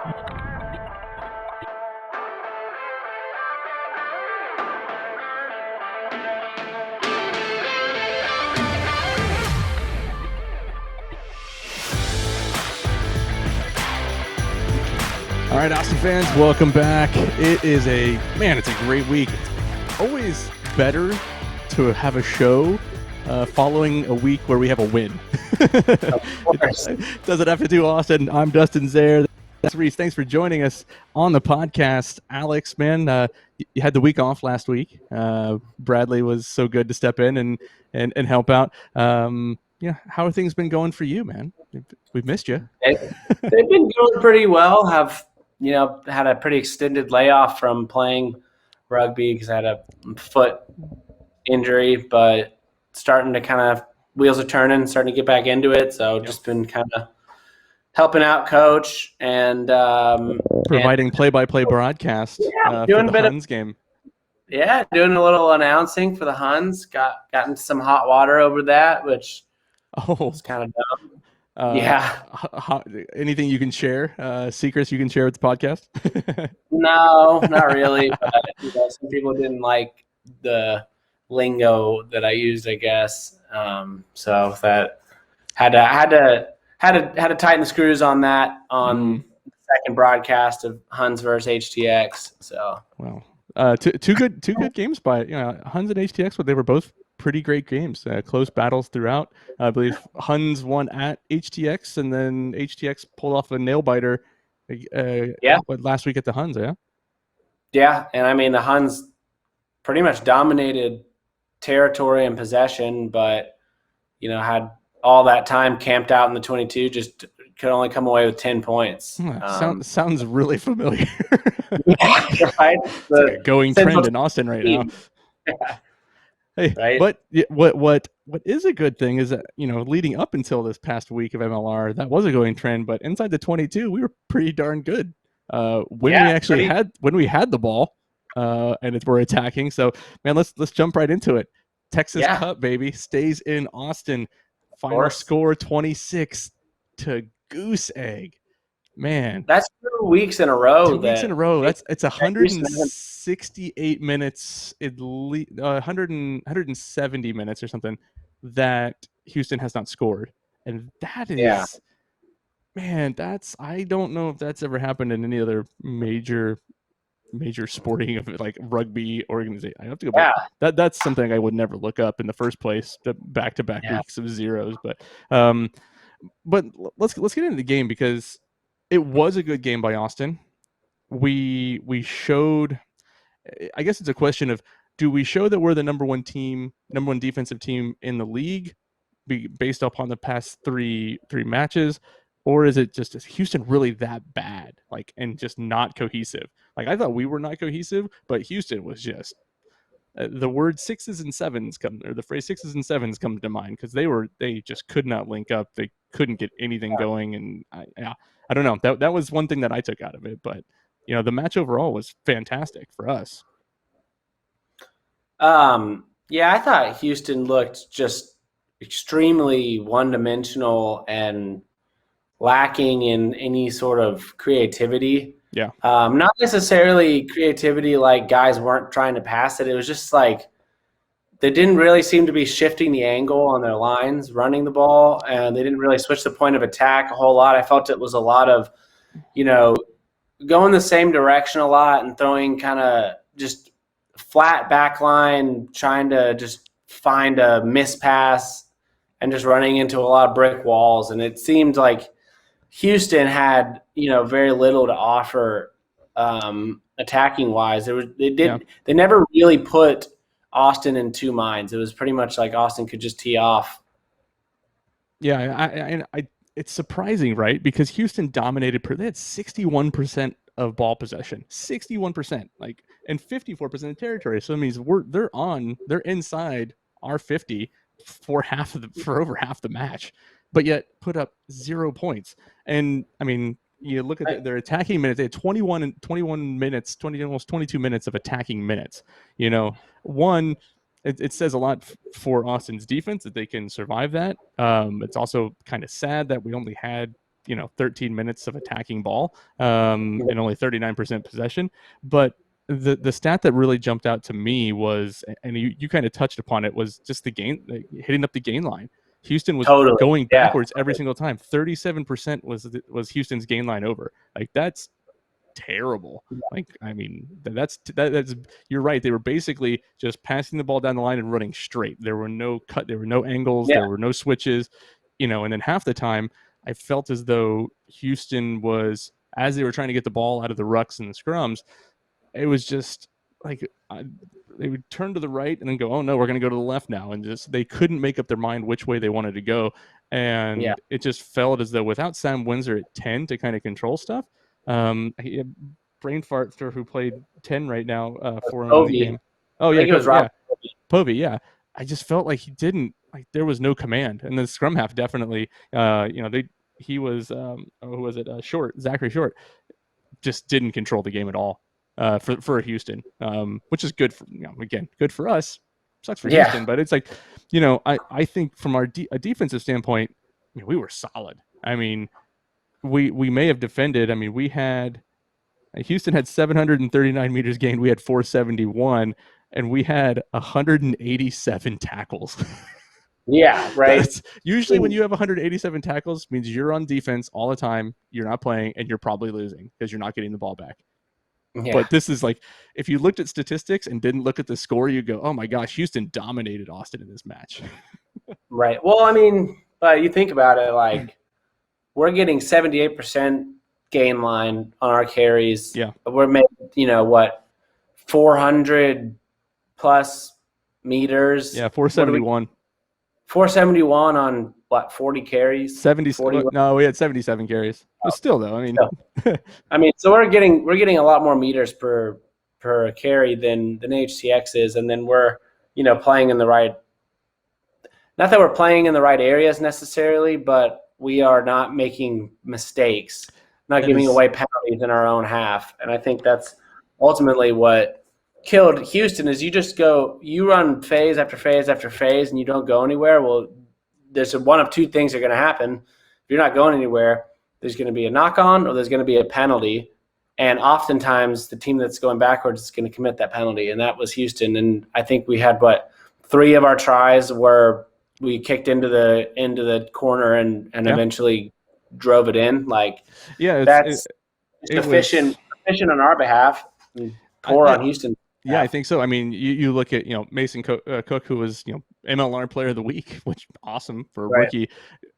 All right, Austin fans, welcome back. It's a great week. It's always better to have a show following a week where we have a win. Of course. Doesn't have to do Austin. I'm Dustin Zerrer. That's Rees. Thanks for joining us on the podcast. Alex, man, you had the week off last week. Bradley was so good to step in and help out. How have things been going for you, man? We've missed you. They've been doing pretty well. Have had a pretty extended layoff from playing rugby because I had a foot injury, but starting to kind of wheels are turning, starting to get back into it. So just been kind of helping out Coach and providing play-by-play broadcast doing for the Huns game. Yeah, doing a little announcing for the Huns. Got into some hot water over that, which was kind of dumb. Anything you can share? Secrets you can share with the podcast? No, not really. But some people didn't like the lingo that I used, I guess. So that had to tighten the screws on that on the second broadcast of Huns versus HTX. So two good games by Huns and HTX, but they were both pretty great games, close battles throughout. I believe Huns won at HTX, and then HTX pulled off a nail biter last week at the Huns, Yeah, and I mean the Huns pretty much dominated territory and possession, but had all that time camped out in the 22, just could only come away with 10 points. Sounds really familiar. Yeah, right? It's like a going trend in Austin right now. Yeah. Hey, right? But what is a good thing is that leading up until this past week of MLR, that was a going trend. But inside the 22, we were pretty darn good when we had the ball and we're attacking. So man, let's jump right into it. Texas Cup, baby, stays in Austin. Final score 26 to Goose Egg. Man, that's 2 weeks in a row. 2 weeks in a row. It's 168 minutes, 170 minutes or something that Houston has not scored, and that is, man, I don't know if that's ever happened in any other major sporting of like rugby organization. I have to go back. That's something I would never look up in the first place. The back-to-back weeks of zeros, but let's get into the game because it was a good game by Austin. We showed, I guess it's a question of, do we show that we're the number one defensive team in the league based upon the past three matches, or is it just, is Houston really that bad, and just not cohesive? I thought we were not cohesive, but Houston was just, the word sixes and sevens the phrase sixes and sevens come to mind because they just could not link up. They couldn't get anything going, and I don't know. That was one thing that I took out of it, but the match overall was fantastic for us. I thought Houston looked just extremely one-dimensional and lacking in any sort of creativity. Yeah. Not necessarily creativity like guys weren't trying to pass it. It was just like they didn't really seem to be shifting the angle on their lines, running the ball, and they didn't really switch the point of attack a whole lot. I felt it was a lot of, going the same direction a lot and throwing kind of just flat back line, trying to just find a mispass and just running into a lot of brick walls. And it seemed like Houston had, very little to offer attacking wise. They never really put Austin in two minds. It was pretty much like Austin could just tee off. Yeah, it's surprising, right? Because Houston dominated. They had 61% of ball possession, 61%, and 54% of territory. So that means they're inside our 50 for over half the match, but yet put up 0 points. And I mean, you look at their attacking minutes. They had 21 minutes, almost 22 minutes of attacking minutes. It says a lot for Austin's defense that they can survive that. It's also kind of sad that we only had 13 minutes of attacking ball, and only 39% possession. But the stat that really jumped out to me was, and you kind of touched upon it, was just the gain, hitting up the gain line. Houston was Totally. going Yeah. backwards every single time. 37% was Houston's gain line over. Like, that's terrible. Like, I mean, that's you're right. They were basically just passing the ball down the line and running straight. There were no there were no angles, Yeah. there were no switches, and then half the time I felt as though Houston was, as they were trying to get the ball out of the rucks and the scrums, it was just like they would turn to the right and then go, oh no, we're going to go to the left now, and just they couldn't make up their mind which way they wanted to go. And it just felt as though without Sam Windsor at 10 to kind of control stuff, brain fart for who played 10 right now for him in the game. Oh yeah, it was Rob Povey. Yeah, I just felt like he didn't, like, there was no command, and the scrum half definitely, he was who was it? Zachary Short just didn't control the game at all for Houston, which is good for, again, good for us. Sucks for Houston, but it's like, I think from a defensive standpoint, we were solid. I mean, we may have defended. I mean, Houston had 739 meters gained. We had 471, and we had 187 tackles. Yeah, right. That's usually when you have 187 tackles, means you're on defense all the time. You're not playing, and you're probably losing because you're not getting the ball back. Yeah. But this is like, if you looked at statistics and didn't look at the score, you go, oh my gosh, Houston dominated Austin in this match. Right. Well, I mean, but you think about it, like, we're getting 78% gain line on our carries. Yeah. We're making, 400 plus meters. Yeah, 471. 471 on what, 40 carries? 70. No, we had 77 carries. But still, though, I mean, so we're getting a lot more meters per carry than HCX is, and then we're playing in the right. Not that we're playing in the right areas necessarily, but we are not making mistakes, not giving away penalties in our own half, and I think that's ultimately what killed Houston. Is you run phase after phase after phase, and you don't go anywhere. Well, there's one of two things are going to happen. If you're not going anywhere, there's going to be a knock-on or there's going to be a penalty, and oftentimes the team that's going backwards is going to commit that penalty, and that was Houston. And I think we had 3 of our tries where we kicked into the corner and eventually drove it in. Like, that's efficient on our behalf, and poor on Houston. Yeah, I think so. I mean, you look at Mason Koch, who was MLR Player of the Week, which awesome for a rookie,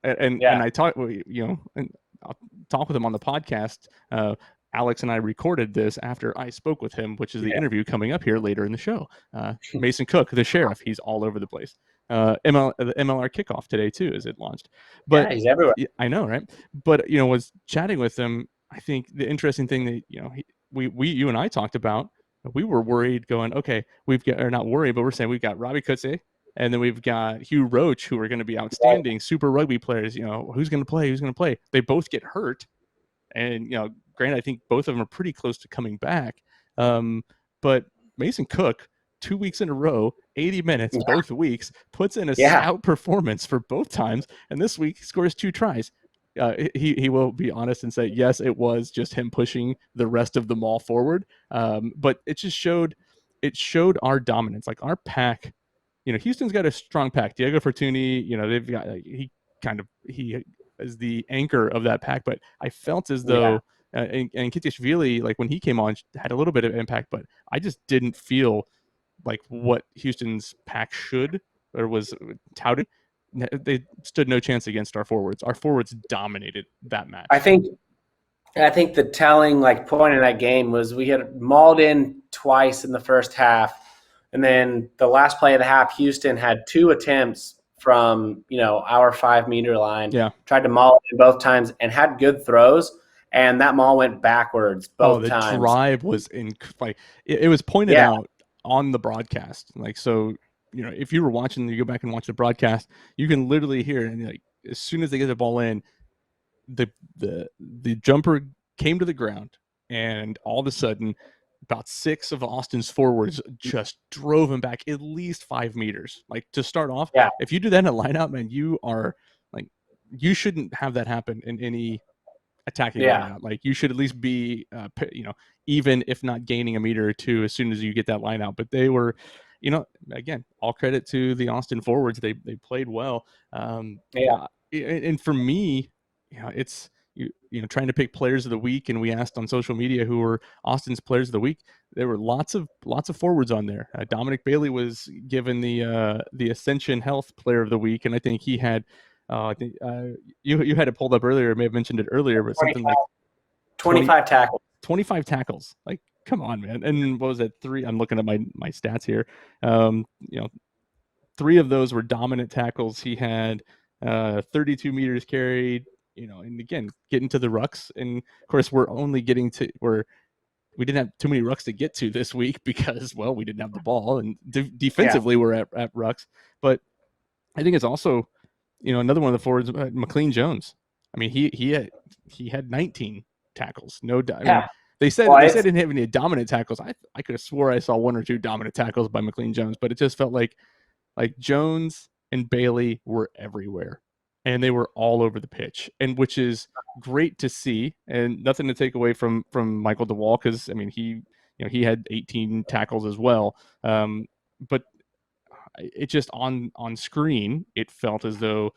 and I talked and I'll talk with him on the podcast. Alex and I recorded this after I spoke with him, which is the interview coming up here later in the show. Mason Koch, the sheriff, he's all over the place. The MLR kickoff today too, as it launched. But he's everywhere. I know, right? But was chatting with him. I think the interesting thing that you and I talked about. We were worried going, okay, or not worried, but we're saying we've got Robbie Kutze, and then we've got Hugh Roach, who are going to be outstanding super rugby players. Who's going to play? Who's going to play? They both get hurt. And, granted, I think both of them are pretty close to coming back. But Mason Koch, 2 weeks in a row, 80 minutes, both weeks, puts in a stout performance for both times. And this week he scores 2 tries. He will be honest and say, yes, it was just him pushing the rest of the maul forward. But it just showed our dominance. Like, our pack, Houston's got a strong pack. Diego Fortuny, they've got, he is the anchor of that pack. But I felt as though, and Kitishvili, like when he came on, had a little bit of impact, but I just didn't feel like what Houston's pack should or was touted. They stood no chance against our forwards. Our forwards dominated that match. I think the telling point in that game was we had mauled in twice in the first half, and then the last play of the half, Houston had 2 attempts from our 5-meter line. Yeah, tried to maul it both times and had good throws, and that maul went backwards both times. The drive was it was pointed out on the broadcast. If you were watching, you go back and watch the broadcast, you can literally hear it. And as soon as they get the ball in, the jumper came to the ground, and all of a sudden, about 6 of Austin's forwards just drove him back at least 5 meters. Like, to start off, if you do that in a lineout, man, you are you shouldn't have that happen in any attacking line out. Like you should at least be, even if not gaining a meter or two as soon as you get that line out. But they were, again, all credit to the Austin forwards. They played well. And for me, it's trying to pick players of the week, and we asked on social media who were Austin's players of the week. There were lots of forwards on there. Dominic Bailey was given the Ascension Health Player of the Week, and I think he had. I think you had it pulled up earlier. I may have mentioned it earlier, but something like 25 tackles. 25 tackles. Like, come on, man. And what was it? 3? I'm looking at my stats here. 3 of those were dominant tackles. He had 32 meters carried. And again, getting to the rucks. And of course, we're only getting to where we didn't have too many rucks to get to this week because, well, we didn't have the ball, and defensively we're at rucks. But I think it's also, another one of the forwards, McLean Jones. I mean, he had 19 tackles. No doubt. I mean, they said they didn't have any dominant tackles. I could have swore I saw 1 or 2 dominant tackles by McLean Jones, but it just felt like Jones and Bailey were everywhere. And they were all over the pitch, and which is great to see, and nothing to take away from Michael DeWall, because I mean he had 18 tackles as well. But it just on screen, it felt as though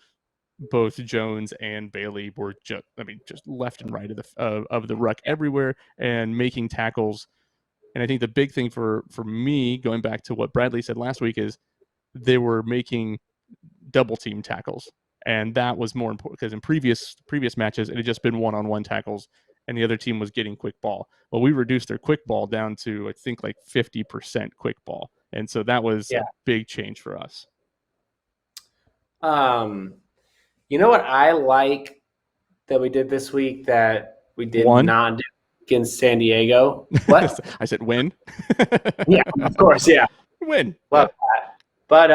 both Jones and Bailey were just left and right of the ruck everywhere and making tackles. And I think the big thing for me, going back to what Bradley said last week, is they were making double team tackles. And that was more important because in previous matches, it had just been one-on-one tackles, and the other team was getting quick ball. Well, we reduced their quick ball down to, I think, like 50% quick ball. And so that was a big change for us. You know what I like that we did this week that we did not do against San Diego? What? I said win. Yeah, of course, yeah. Win. Love that. But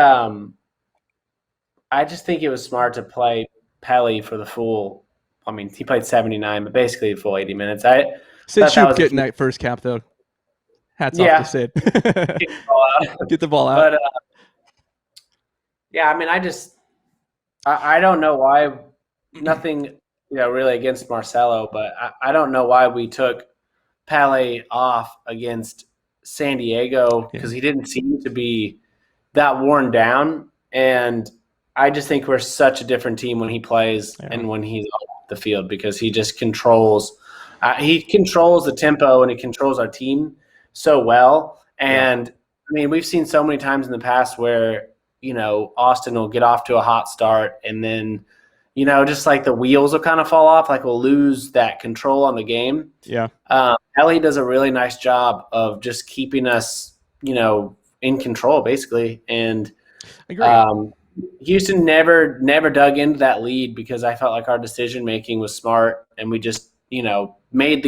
I just think it was smart to play Pelly for the full. I mean, he played 79, but basically the full 80 minutes. Sid Shoop getting that first cap, though. Hats off to Sid. Get the ball out. But, I mean, I don't know why. Nothing, really against Marcelo, but I don't know why we took Pele off against San Diego, because he didn't seem to be that worn down. And I just think we're such a different team when he plays and when he's off the field, because he just controls the tempo and he controls our team so well. And I mean, we've seen so many times in the past where, Austin will get off to a hot start and then, just like the wheels will kind of fall off, like we'll lose that control on the game. Yeah. Ellie does a really nice job of just keeping us, in control basically. And I agree. Houston never dug into that lead because I felt like our decision making was smart, and we just made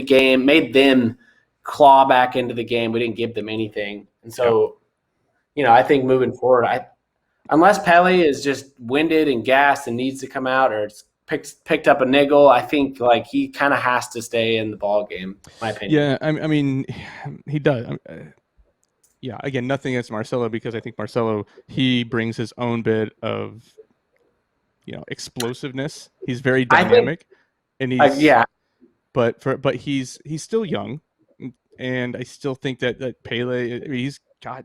them claw back into the game. We didn't give them anything, and so I think moving forward, unless Pele is just winded and gassed and needs to come out, or it's picked up a niggle, I think like he kind of has to stay in the ball game. My opinion. Yeah, I mean, he does. Again, nothing against Marcelo, because I think Marcelo, he brings his own bit of, explosiveness. He's very dynamic, and he's but he's still young, and I still think that Pele, he's got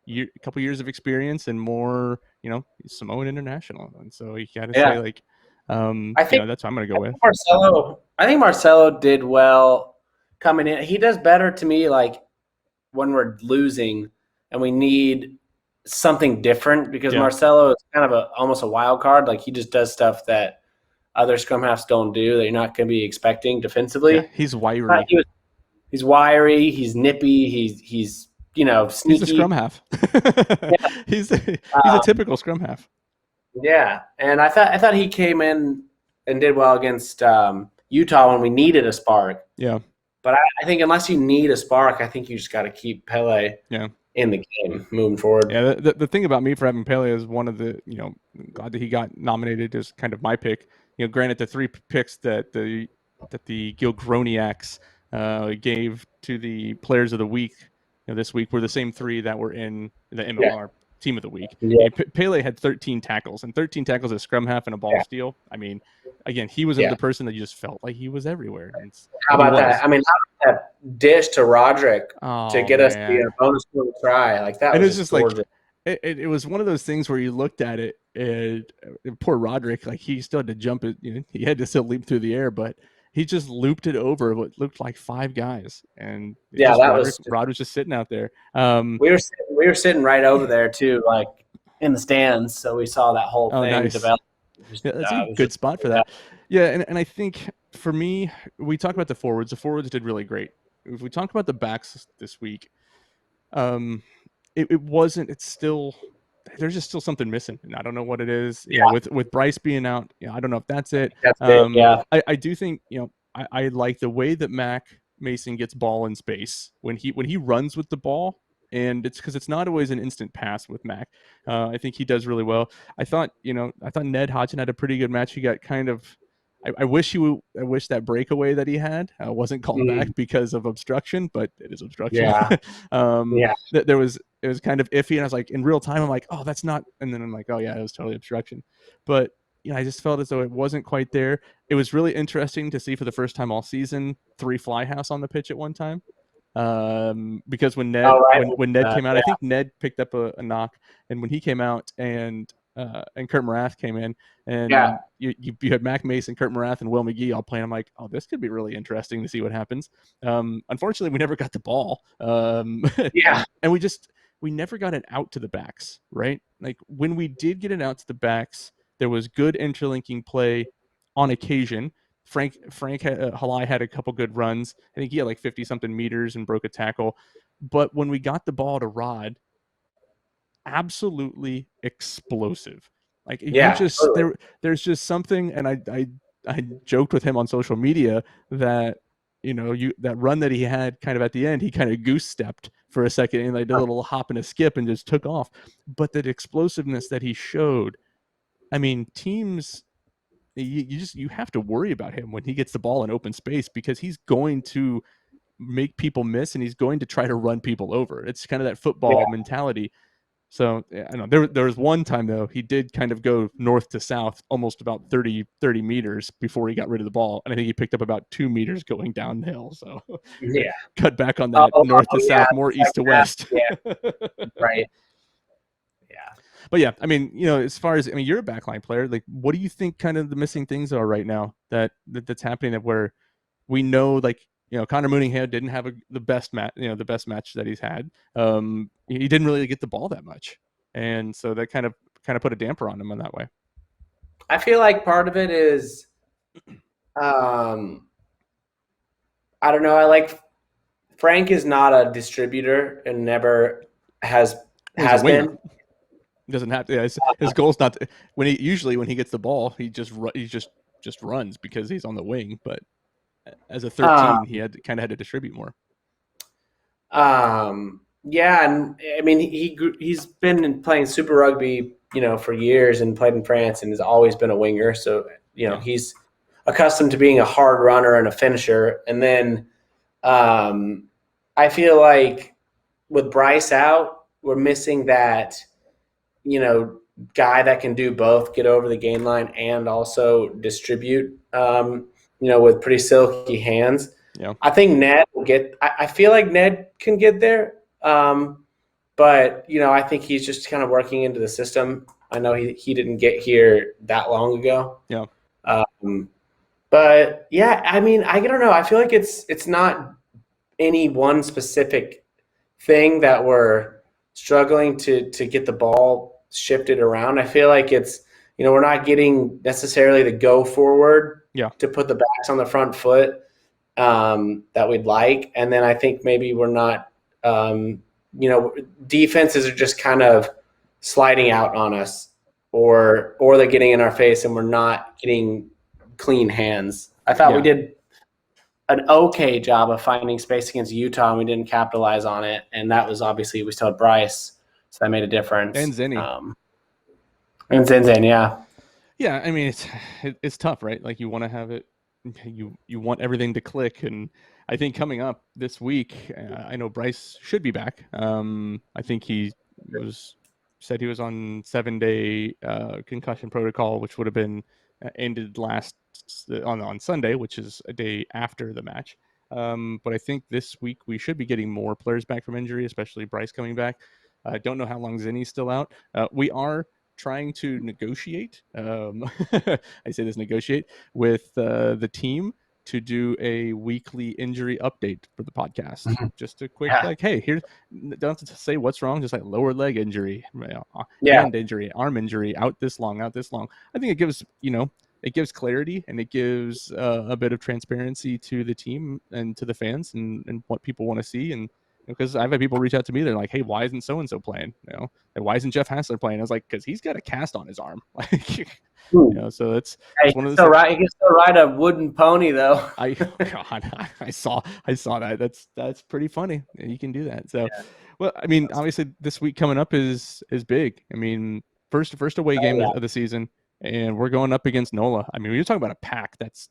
a couple years of experience and more, he's Samoan international, and so you got to say like, I think that's what I'm going to go with. I think Marcelo did well coming in. He does better to me, like, when we're losing and we need something different, because Marcelo is kind of almost a wild card. Like, he just does stuff that other scrum halves don't do that you're not going to be expecting defensively. Yeah, he's wiry. He's wiry. He's nippy. He's sneaky. He's a scrum half. He's a typical scrum half. Yeah, and I thought he came in and did well against Utah when we needed a spark. Yeah. But I think unless you need a spark, I think you just got to keep Pele in the game moving forward. Yeah, the thing about me for having Pele is one of the, glad that he got nominated as kind of my pick. Granted, the 3 picks that the Gilgroniacs gave to the players of the week this week were the same 3 that were in the MLR team of the week. Yeah. I mean, Pele had 13 tackles, and 13 tackles at scrum half and a ball steal. I mean, again, he was the person that you just felt like he was everywhere. How about that? I mean, how about that dish to Roderick to get us the bonus try? Like that was just gorgeous. Like, it was one of those things where you looked at it, and poor Roderick, like he still had to jump it. You know, he had to still leap through the air, but he just looped it over what looked like 5 guys, and Rod was just sitting out there. We were sitting right over there too, like in the stands, so we saw that whole thing develop. That's a good spot for that. Yeah, and I think for me, we talk about the forwards. The forwards did really great. If we talk about the backs this week, it wasn't. It's still. There's just still something missing, and I don't know what it is. Yeah, with Bryce being out, I don't know if that's it. I do think I like the way that Mac Mason gets ball in space when he runs with the ball, and it's because it's not always an instant pass with Mac. I think he does really well. I thought Ned Hodgson had a pretty good match. He got kind of. I wish that breakaway that he had wasn't called back because of obstruction, but it is obstruction. It was kind of iffy, and I was like, in real time, I'm like, oh, that's not, and then I'm like, oh yeah, it was totally obstruction. But I just felt as though it wasn't quite there. It was really interesting to see for the first time all season 3 fly halves on the pitch at one time. Because when Ned came out, I think Ned picked up a knock, and when he came out and Kurt Morath came in, and you had Mac Mason, Kurt Morath, and Will McGee all playing. I'm like, oh, this could be really interesting to see what happens. Unfortunately, we never got the ball. And we never got it out to the backs, right? Like when we did get it out to the backs, there was good interlinking play on occasion. Frank Halai had a couple good runs. I think he had like 50 something meters and broke a tackle. But when we got the ball to Rod, absolutely explosive. Like there's just something, and I joked with him on social media that that run that he had kind of at the end, he kind of goose stepped for a second and like did a little hop and a skip and just took off. But that explosiveness that he showed, I mean, teams, you have to worry about him when he gets the ball in open space, because he's going to make people miss and he's going to try to run people over. It's kind of that football mentality. So I don't know. There was one time though he did kind of go north to south, almost about 30 meters before he got rid of the ball, and I think he picked up about 2 meters going downhill. So cut back on that north to south, more east to west. Right. But yeah, I mean, as far as you're a backline player. Like, what do you think kind of the missing things are right now that's happening, that where we know, like, Connor Mooneyhead didn't have the best match, the best match that he's had. He didn't really get the ball that much, and so that kind of put a damper on him in that way. I feel like part of it is, I don't know. I like Frank is not a distributor and never has been. Doesn't have to. Yeah, his goal's not to, when he gets the ball, he just runs because he's on the wing, but. As a 13, he had to distribute more. Yeah, and I mean he's been playing Super Rugby, for years, and played in France, and has always been a winger. So he's accustomed to being a hard runner and a finisher. And then I feel like with Bryce out, we're missing that guy that can do both, get over the gain line and also distribute. With pretty silky hands. Yeah. I think Ned will get – I feel like Ned can get there. But, I think he's just kind of working into the system. I know he didn't get here that long ago. Yeah. But, yeah, I mean, I don't know. I feel like it's not any one specific thing that we're struggling to get the ball shifted around. I feel like it's – we're not getting necessarily the go forward to put the backs on the front foot that we'd like. And then I think maybe we're not, defenses are just kind of sliding out on us, or they're getting in our face and we're not getting clean hands. I thought we did an okay job of finding space against Utah, and we didn't capitalize on it. And that was obviously, we still had Bryce, so that made a difference. And Zinni. And Zinzin, yeah. Yeah, I mean, it's tough, right? Like, you want to have it, you want everything to click, and I think coming up this week, I know Bryce should be back. I think he was said he was on 7-day concussion protocol, which would have been ended on Sunday, which is a day after the match. But I think this week we should be getting more players back from injury, especially Bryce coming back. I don't know how long Zinni's still out. We are trying to negotiate. I say this negotiate with the team to do a weekly injury update for the podcast. Just a quick hey, here's, don't have to say what's wrong, just like lower leg injury, hand injury, arm injury, out this long. I think it gives it gives clarity, and it gives a bit of transparency to the team and to the fans and what people want to see. And because I've had people reach out to me, they're like, hey, why isn't so and so playing? And why isn't Jeff Hassler playing? I was like, because he's got a cast on his arm. So it's one of those he can still ride a wooden pony though. I saw that. That's pretty funny. You can do that. So well, I mean, obviously this week coming up is big. I mean, first away game of the season, and we're going up against Nola. I mean, when you're talking about a pack that's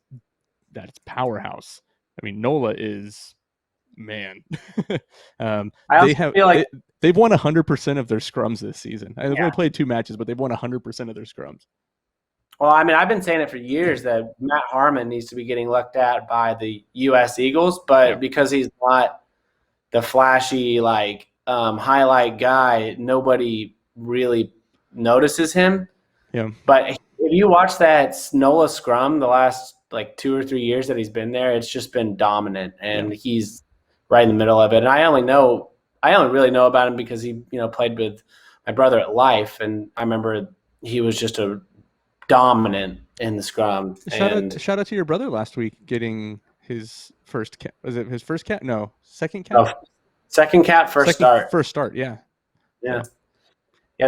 powerhouse. I mean, Nola is, man. They've won 100% of their scrums this season. They've only played 2 matches, but they've won 100% of their scrums. Well, I mean, I've been saying it for years that Matt Harmon needs to be getting looked at by the U.S. Eagles, but because he's not the flashy, highlight guy, nobody really notices him. Yeah. But if you watch that Nola scrum the last 2 or 3 years that he's been there, it's just been dominant, and he's right in the middle of it. And I only really know about him because he, played with my brother at Life, and I remember he was just a dominant in the scrum. Shout out to your brother last week getting his first cap. Was it his first cap? No, second cap. Oh, second cap, first start. First start, yeah. Yeah,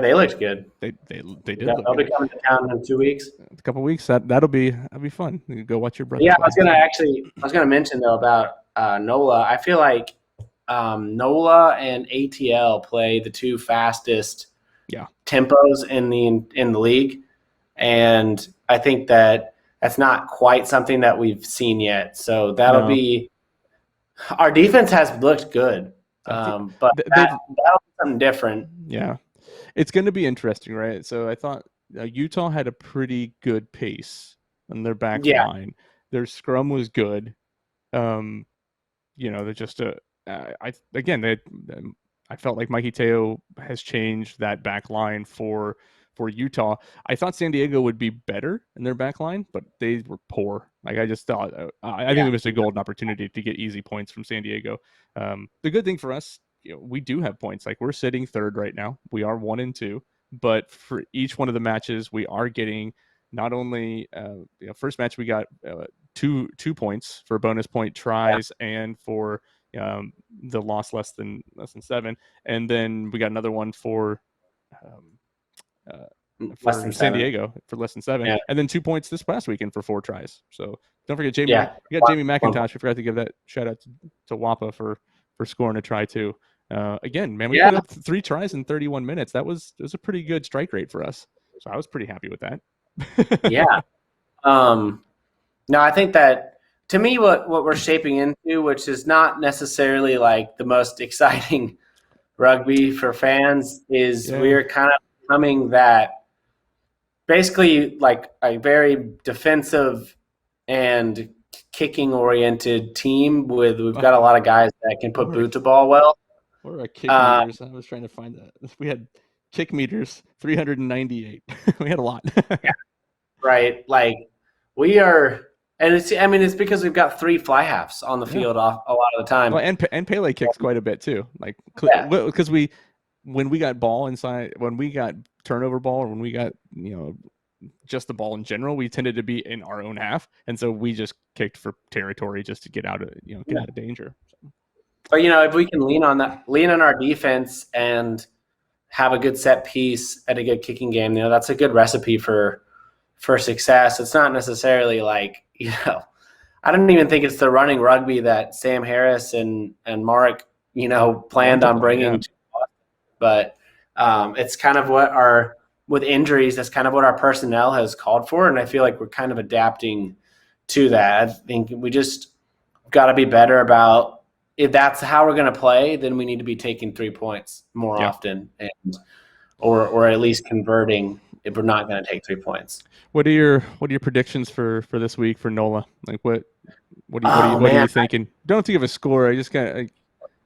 they looked good. They did. They'll be coming to town in 2 weeks. A couple weeks. That'll be fun. You can go watch your brother. Yeah, I was gonna mention though about Nola. I feel like Nola and ATL play the 2 fastest tempos in the league. And I think that's not quite something that we've seen yet. So that'll be – our defense has looked good, but that'll be something different. Yeah. It's going to be interesting, right? So I thought Utah had a pretty good pace on their back line. Their scrum was good. They're just I felt like Mikey Teo has changed that back line for Utah. I thought San Diego would be better in their back line, but they were poor. I just thought I think it was a golden opportunity to get easy points from San Diego. The good thing for us, we do have points. We're sitting 3rd right now. We are 1-2, but for each one of the matches, we are getting not only first match we got 2 points for bonus point tries and for the loss less than 7, and then we got another one for San Diego for less than 7, and then 2 points this past weekend for 4 tries. So don't forget Jamie. We got Jamie McIntosh. I forgot to give that shout out to Wappa for scoring a try too. Again, man, we put up 3 tries in 31 minutes. It was a pretty good strike rate for us. So I was pretty happy with that. No, I think that to me, what we're shaping into, which is not necessarily the most exciting rugby for fans, is we're kind of becoming that basically a very defensive and kicking oriented team we've got a lot of guys that can put boot to ball well. What are our kick meters? I was trying to find that. We had kick meters 398. We had a lot. Right. We are, and it's because we've got 3 fly halves on the field off a lot of the time. Well, and Pele kicks quite a bit too. Because when we got ball inside, when we got turnover ball, or when we got just the ball in general, we tended to be in our own half, and so we just kicked for territory just to get out of out of danger. So. But if we can lean on our defense and have a good set piece at a good kicking game, that's a good recipe for success. It's not necessarily I don't even think it's the running rugby that Sam Harris and Mark planned on bringing to us. But it's kind of what with injuries, that's kind of what our personnel has called for, and I feel like we're kind of adapting to that. I think we just got to be better about, if that's how we're going to play, then we need to be taking 3 points more often. And or at least converting if we're not going to take 3 points. What are your predictions for this week for Nola? Like what are you thinking? Don't have to give a score. I just got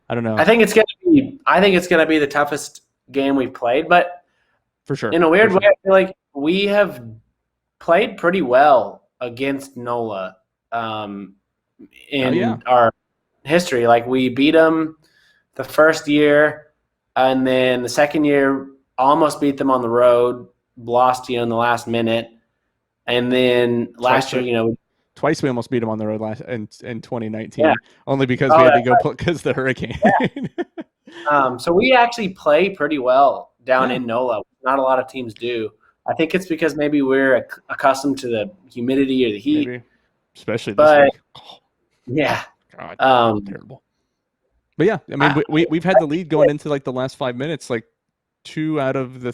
I don't know. I think it's going to be the toughest game we've played, but for sure. In a weird way, I feel like we have played pretty well against Nola in our history. Like we beat them the first year, and then the second year almost beat them on the road, lost in the last minute, and then last year, twice we almost beat them on the road in 2019, only because we had to go because of the hurricane. Yeah. So we actually play pretty well down in Nola. Not a lot of teams do. I think it's because maybe we're accustomed to the humidity or the heat. Maybe. Especially this week. Oh, yeah. God, terrible. But yeah, I mean, we've had the lead going into like the last 5 minutes, like 2 out of the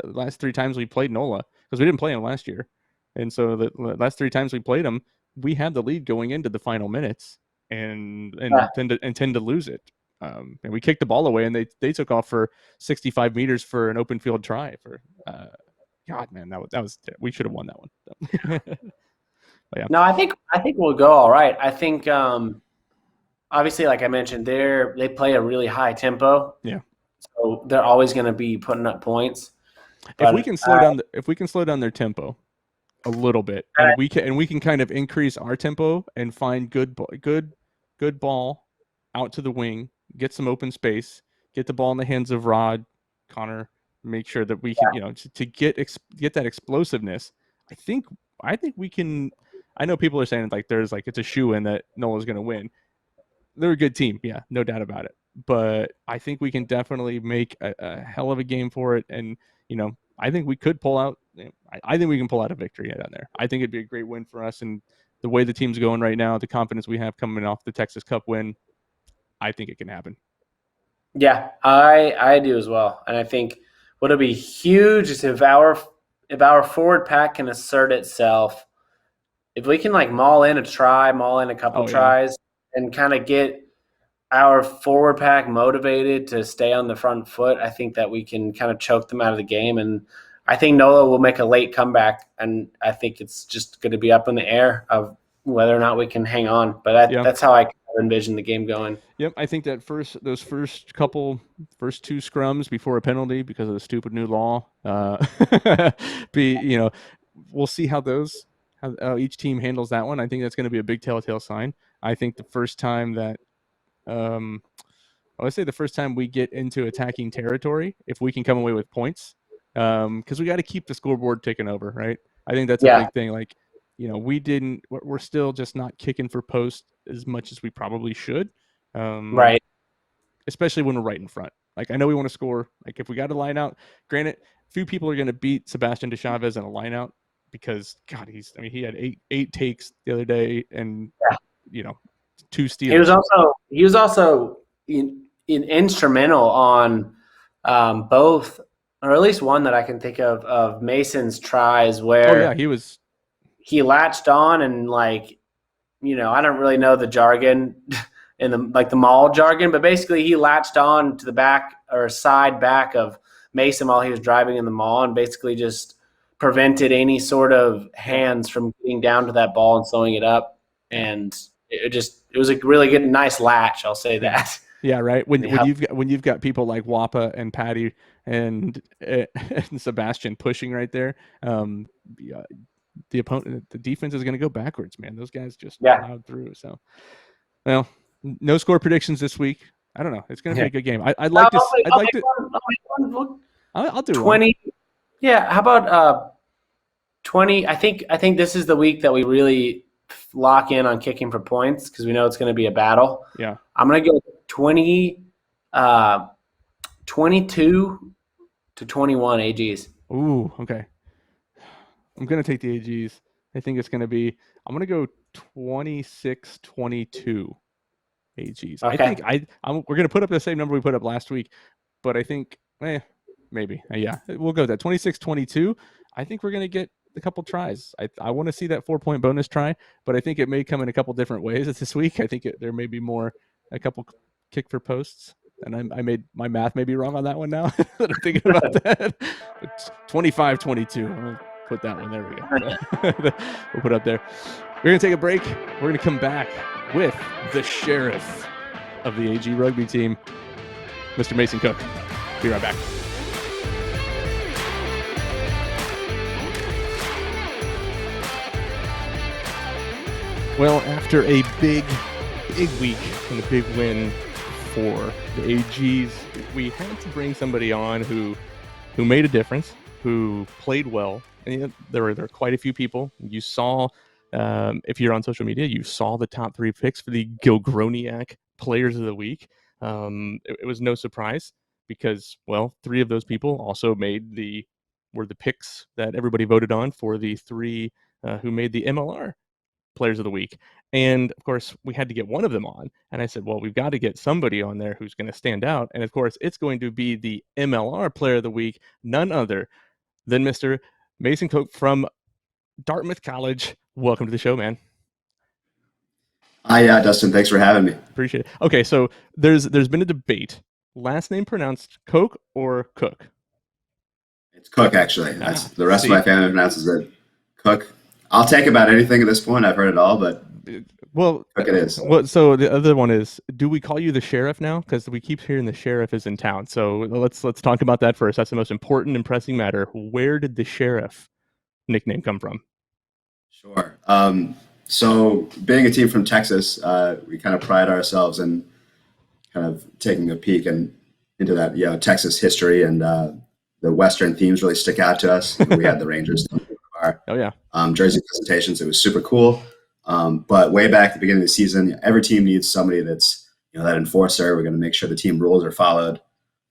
last 3 times we played Nola, because we didn't play them last year. And so the last 3 times we played them, we had the lead going into the final minutes and tend to lose it. And we kicked the ball away, and they took off for 65 meters for an open field try. For God, man, that was we should have won that one. Yeah. No, I think we'll go all right. I think obviously, like I mentioned, they play a really high tempo. Yeah. So they're always going to be putting up points. If we can slow down their tempo a little bit, and we can kind of increase our tempo and find good ball out to the wing, get some open space, get the ball in the hands of Rod, Connor, make sure that we can, to get that explosiveness. I think we can. I know people are saying like there's like it's a shoe-in that Nola's going to win. They're a good team, yeah, no doubt about it. But I think we can definitely make a hell of a game for it, and I think we could pull out. I think we can pull out a victory down there. I think it'd be a great win for us, and the way the team's going right now, the confidence we have coming off the Texas Cup win, I think it can happen. Yeah, I do as well, and I think what'll be huge is if our forward pack can assert itself. If we can like maul in a couple tries, and kind of get our forward pack motivated to stay on the front foot, I think that we can kind of choke them out of the game. And I think Nola will make a late comeback, and I think it's just going to be up in the air of whether or not we can hang on. But that's how I envision the game going. Yep, I think that those first 2 scrums before a penalty because of the stupid new law, we'll see how each team handles that one. I think that's going to be a big telltale sign. I think the first time that the first time we get into attacking territory, if we can come away with points, because we got to keep the scoreboard ticking over, right? I think that's a big thing. Like, we're still just not kicking for post as much as we probably should. Right. Especially when we're right in front. Like, I know we want to score. Like, if we got a line out, granted, few people are going to beat Sebastian DeChavez in a line out because, God, he had eight takes the other day and, 2 steals. He was also instrumental on both, or at least one that I can think of Mason's tries where he latched on and I don't really know the jargon in the mall jargon, but basically he latched on to the back or side back of Mason while he was driving in the mall and basically just prevented any sort of hands from getting down to that ball and slowing it up. And it was a really good, nice latch. I'll say that. Yeah, right. When you've got people like Wappa and Patty and Sebastian pushing right there, the defense is going to go backwards, man. Those guys just plowed through. So, well, no score predictions this week. I don't know. It's going to be a good game. I'll do 20. One. Yeah. How about 20? I think this is the week that we really lock in on kicking for points because we know it's going to be a battle. Yeah. I'm going to go 22 to 21 AGs. Ooh, okay. I'm going to take the AGs. I think it's going to be – I'm going to go 26-22 AGs. Okay. I think we're going to put up the same number we put up last week, but I think maybe. Yeah, we'll go with that. 26-22. I think we're going to get a couple tries. I want to see that 4-point bonus try, but I think it may come in a couple different ways this week. I think there may be a couple kick for posts. and I made my math may be wrong on that one now that I'm thinking about that. It's 25-22. We'll put that one. There we go. We'll put it up there. We're going to take a break. We're going to come back with the sheriff of the AG rugby team, Mr. Mason Koch. Be right back. Well, after a big week and a big win for the AGs, we had to bring somebody on who made a difference, who played well. And there were quite a few people. You saw, if you're on social media, you saw the top 3 picks for the Gilgroniak Players of the Week. It was no surprise because, well, 3 of those people also were the picks that everybody voted on for the 3 who made the MLR Players of the Week. And of course, we had to get one of them on. And I said, well, we've got to get somebody on there who's going to stand out. And of course, it's going to be the MLR Player of the Week, none other than Mr. Mason Koch from Dartmouth College. Welcome to the show, man. Hi, Dustin. Thanks for having me. Appreciate it. Okay, so there's been a debate. Last name pronounced Koch or Cook? It's Koch, actually. The rest of my family pronounces it Koch. I'll take about anything at this point. I've heard it all, but well, Koch it is. Well, so the other one is, do we call you the sheriff now? Because we keep hearing the sheriff is in town. So let's talk about that first. That's the most important and pressing matter. Where did the sheriff nickname come from? Sure. So being a team from Texas, we kind of pride ourselves in kind of taking a peek into that, Texas history, and the Western themes really stick out to us. We had the Rangers our jersey presentations. It was super cool. But way back at the beginning of the season, every team needs somebody that's, that enforcer. We're going to make sure the team rules are followed.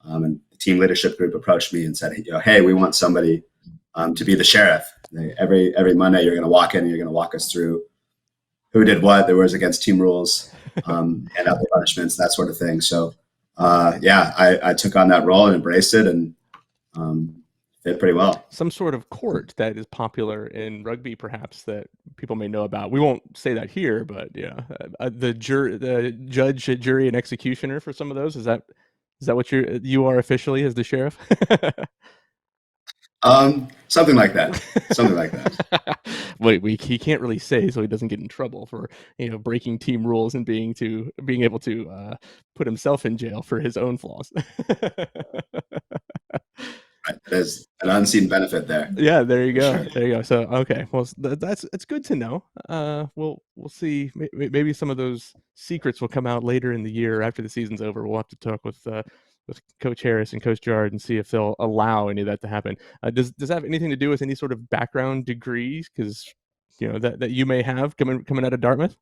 And the team leadership group approached me and said, hey, we want somebody to be the sheriff. Every Monday, you're going to walk in and you're going to walk us through who did what, there was against team rules, hand out the punishments, that sort of thing. So, I took on that role and embraced it, and fit pretty well. Some sort of court that is popular in rugby, perhaps, that people may know about. We won't say that here, but the judge, jury, and executioner for some of those. Is that what you are officially as the sheriff? Something like that. Wait, he can't really say, so he doesn't get in trouble for breaking team rules and being able to put himself in jail for his own flaws. Right. There's an unseen benefit there. Yeah, there you go. Sure. There you go. So okay, well, it's good to know. We'll see. Maybe some of those secrets will come out later in the year after the season's over. We'll have to talk with Coach Harris and Coach Jarrett and see if they'll allow any of that to happen. Does that have anything to do with any sort of background degrees? Because that you may have coming out of Dartmouth.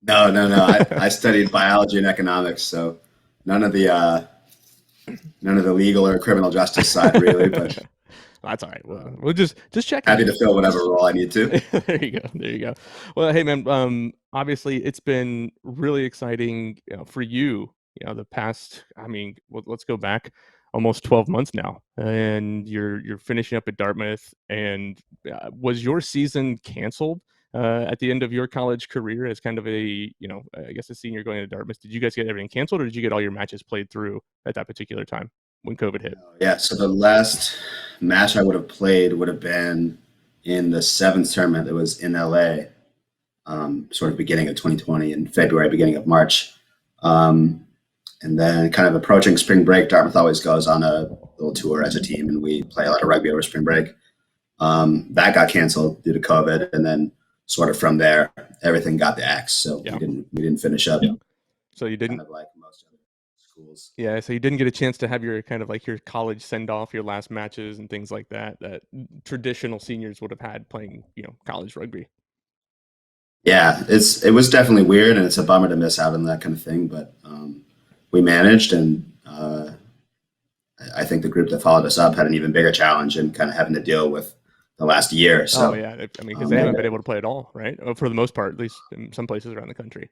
No. I studied biology and economics, so none of the legal or criminal justice side, really. But that's all right. We'll just check. Happy to fill whatever role I need to. There you go. Well, hey man, obviously it's been really exciting for you. The past, let's go back almost 12 months now, and you're finishing up at Dartmouth. And was your season canceled at the end of your college career as kind of a senior going to Dartmouth? Did you guys get everything canceled, or did you get all your matches played through at that particular time when COVID hit? Yeah, so the last match I would have played would have been in the 7th tournament that was in LA, sort of beginning of 2020, in February, beginning of March. And then kind of approaching spring break, Dartmouth always goes on a little tour as a team, and we play a lot of rugby over spring break. That got canceled due to COVID, and then sort of from there, everything got the axe. So we didn't finish up. Yeah. So you didn't, kind of like most other schools. Yeah, so you didn't get a chance to have your kind of like your college send off, your last matches and things like that traditional seniors would have had playing, college rugby. Yeah, it was definitely weird, and it's a bummer to miss out on that kind of thing, but we managed, and I think the group that followed us up had an even bigger challenge in kind of having to deal with the last year. So, because they haven't been able to play at all, right? For the most part, at least in some places around the country.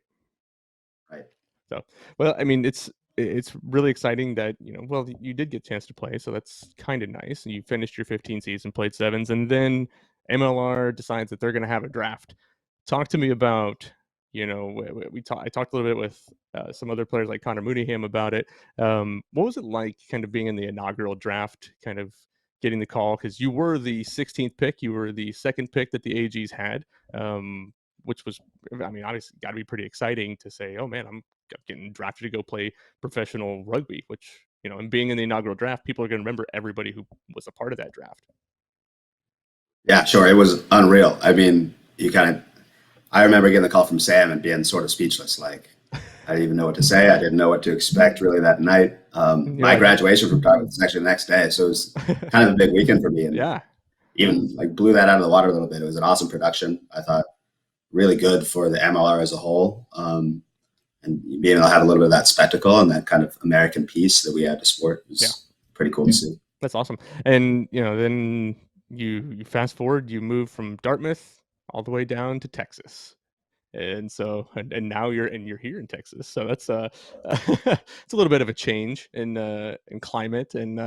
Right. So, well, it's really exciting that, you did get a chance to play, so that's kind of nice. And you finished your 15 season, played 7s, and then MLR decides that they're going to have a draft. Talk to me about I talked a little bit with some other players like Connor Mooneyham about it. What was it like kind of being in the inaugural draft, kind of getting the call? Because you were the 16th pick, you were the second pick that the AGs had, which was, I mean, obviously got to be pretty exciting to say, oh man, I'm getting drafted to go play professional rugby, which, and being in the inaugural draft, people are going to remember everybody who was a part of that draft. Yeah, sure. It was unreal. I mean, I remember getting the call from Sam and being sort of speechless. Like, I didn't even know what to say. I didn't know what to expect really that night. My graduation from Dartmouth was actually the next day. So it was kind of a big weekend for me. And yeah, even like blew that out of the water a little bit. It was an awesome production. I thought really good for the MLR as a whole. And being able to have a little bit of that spectacle and that kind of American piece that we had to sport was pretty cool to see. That's awesome. And, then you fast forward, you move from Dartmouth all the way down to Texas. And so, and now you're here in Texas. So that's it's a little bit of a change in climate and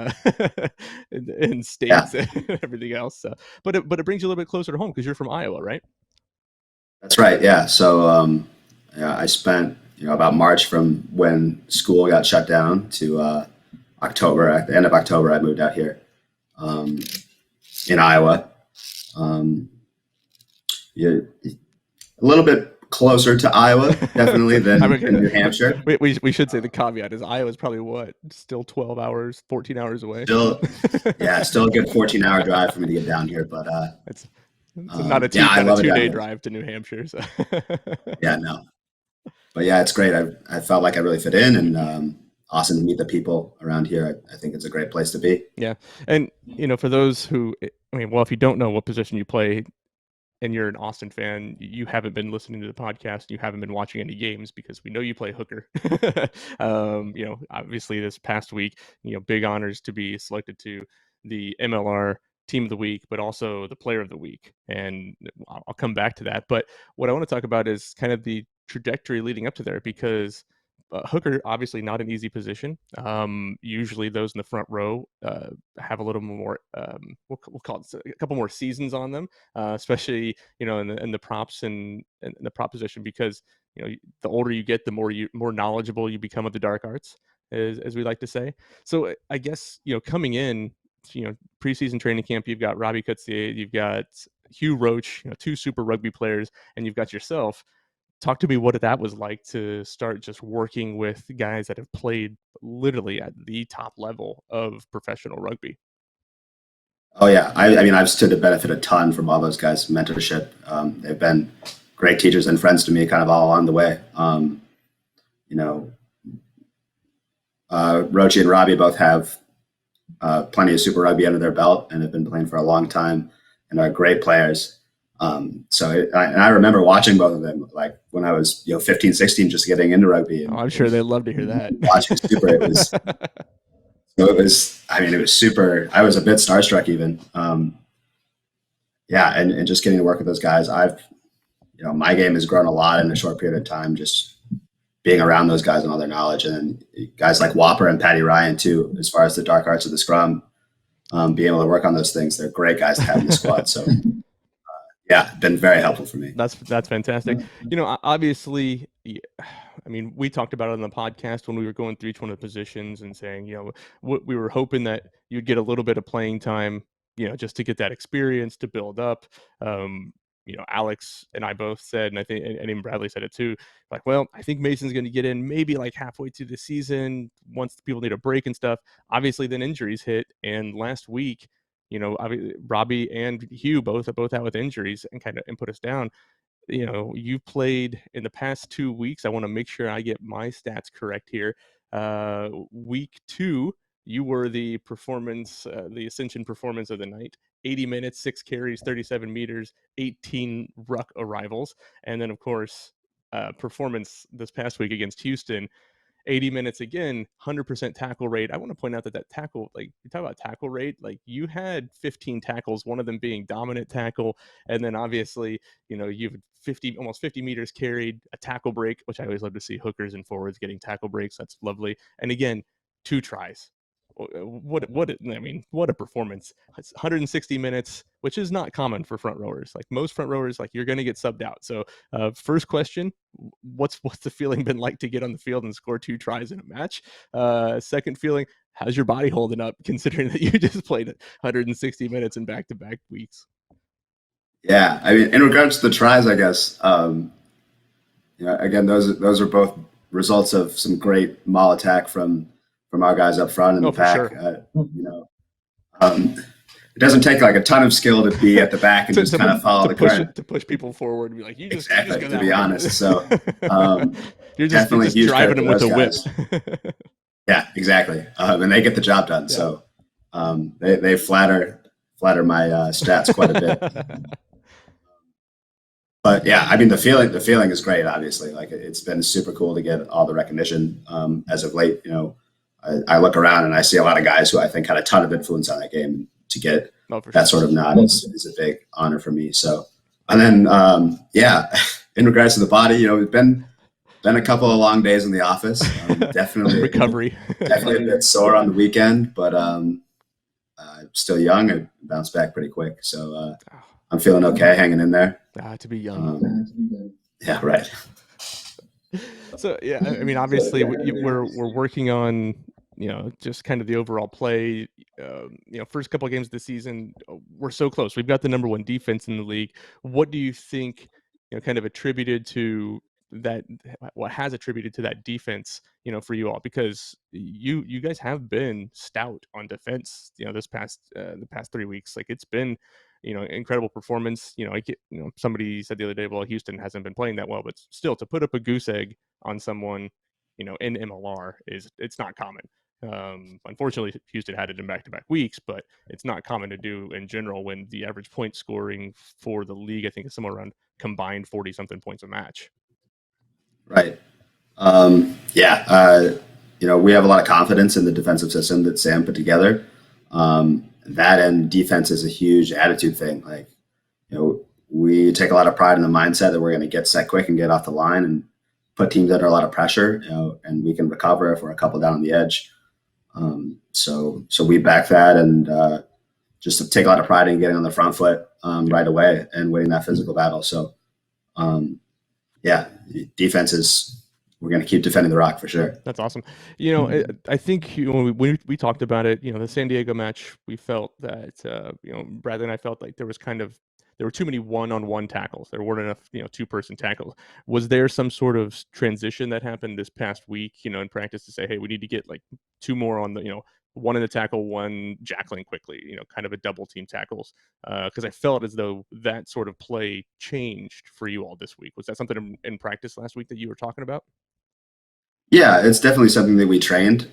in states and everything else. But it brings you a little bit closer to home because you're from Iowa, right? That's right. Yeah. So I spent about March from when school got shut down to October. At the end of October, I moved out here in Iowa. You're a little bit closer to Ioa, definitely, than New Hampshire. We should say the caveat is Iowa's probably still 12 hours, 14 hours away. Still a good 14-hour drive for me to get down here, but it's not a 2-day drive to New Hampshire. So. Yeah, no. But yeah, it's great. I felt like I really fit in, and awesome to meet the people around here. I think it's a great place to be. Yeah, and for those who, if you don't know what position you play, and you're an Austin fan, you haven't been listening to the podcast, you haven't been watching any games because we know you play hooker. Obviously this past week, big honors to be selected to the MLR Team of the Week, but also the Player of the Week. And I'll come back to that. But what I want to talk about is kind of the trajectory leading up to there, because hooker, obviously not an easy position. Usually those in the front row have a little more, we'll call it a couple more seasons on them, especially, in the props and the prop position, because, the older you get, the more knowledgeable you become of the dark arts, as we like to say. So I guess, coming in, preseason training camp, you've got Robbie Coetzee, you've got Hugh Roach, 2 super rugby players, and you've got yourself. Talk to me what that was like to start just working with guys that have played literally at the top level of professional rugby. Oh yeah, I mean, I've stood to benefit a ton from all those guys' mentorship. They've been great teachers and friends to me, kind of all along the way. Rochi and Robbie both have plenty of Super Rugby under their belt and have been playing for a long time and are great players. I remember watching both of them, like when I was 15, 16, just getting into rugby. And I'm sure they'd love to hear that. Watching Super, it was super. I was a bit starstruck even. And just getting to work with those guys. My game has grown a lot in a short period of time, just being around those guys and all their knowledge. And then guys like Whopper and Patty Ryan too, as far as the dark arts of the scrum, being able to work on those things. They're great guys to have in the squad. So yeah, been very helpful for me. That's fantastic. Obviously, we talked about it on the podcast when we were going through each one of the positions and saying, we were hoping that you'd get a little bit of playing time, just to get that experience to build up. Alex and I both said, and I think, and even Bradley said it too, like, well, I think Mason's going to get in maybe like halfway through the season once the people need a break and stuff. Obviously, then injuries hit, and last week, Robbie and Hugh both out with injuries and kind of put us down. You played in the past 2 weeks. I want to make sure I get my stats correct here. Week 2, you were the Ascension performance of the night. 80 minutes, 6 carries, 37 meters, 18 ruck arrivals. And then, of course, performance this past week against Houston, 80 minutes again, 100% tackle rate. I want to point out that tackle, like you talk about tackle rate, like you had 15 tackles, one of them being dominant tackle. And then obviously, you've almost 50 meters carried, a tackle break, which I always love to see hookers and forwards getting tackle breaks. That's lovely. And again, 2 tries. what I mean, what a performance. It's 160 minutes, which is not common for front rowers. Like most front rowers, like you're going to get subbed out. So first question, what's the feeling been like to get on the field and score 2 tries in a match? Second feeling, how's your body holding up considering that you just played 160 minutes in back-to-back weeks? Yeah, I mean, in regards to the tries, I guess, again, those are both results of some great maul attack from our guys up front in the pack. Sure. It doesn't take like a ton of skill to be at the back and just kind of follow the current. To push people forward and be like, you just to be honest. So you're just driving them with a whip. Yeah, exactly. And they get the job done. Yeah. So they flatter my stats quite a bit. But yeah, I mean, the feeling is great. Obviously, like it's been super cool to get all the recognition as of late. I look around and I see a lot of guys who I think had a ton of influence on that game. To get that sort of nod is a big honor for me. So, and then in regards to the body, it's been a couple of long days in the office. Definitely recovery. Definitely a bit sore on the weekend, but still young. I bounced back pretty quick, so I'm feeling okay, hanging in there. To be young. Yeah, right. So yeah, I mean, obviously we're working on just kind of the overall play. First couple of games of the season, we're so close. We've got the number 1 defense in the league. What do you think, kind of attributed to that? What has attributed to that defense, for you all? Because you guys have been stout on defense. This past the past 3 weeks, like it's been. Incredible performance. Somebody said the other day, well, Houston hasn't been playing that well, but still to put up a goose egg on someone, in MLR it's not common. Unfortunately, Houston had it in back-to-back weeks, but it's not common to do in general when the average point scoring for the league, I think, is somewhere around combined 40-something points a match. Right. We have a lot of confidence in the defensive system that Sam put together. That and defense is a huge attitude thing. Like, we take a lot of pride in the mindset that we're going to get set quick and get off the line and put teams under a lot of pressure, and we can recover if we're a couple down on the edge. So we back that and just to take a lot of pride in getting on the front foot right away and winning that physical battle. So, defense is. We're going to keep defending the rock for sure. That's awesome. I think when we talked about it, the San Diego match, we felt that, Bradley and I felt like there were too many one-on-one tackles. There weren't enough, 2-person tackles. Was there some sort of transition that happened this past week, in practice to say, hey, we need to get like 2 more on the, 1 in the tackle, 1 jackling quickly, kind of a double team tackles? Because I felt as though that sort of play changed for you all this week. Was that something in practice last week that you were talking about? Yeah, it's definitely something that we trained.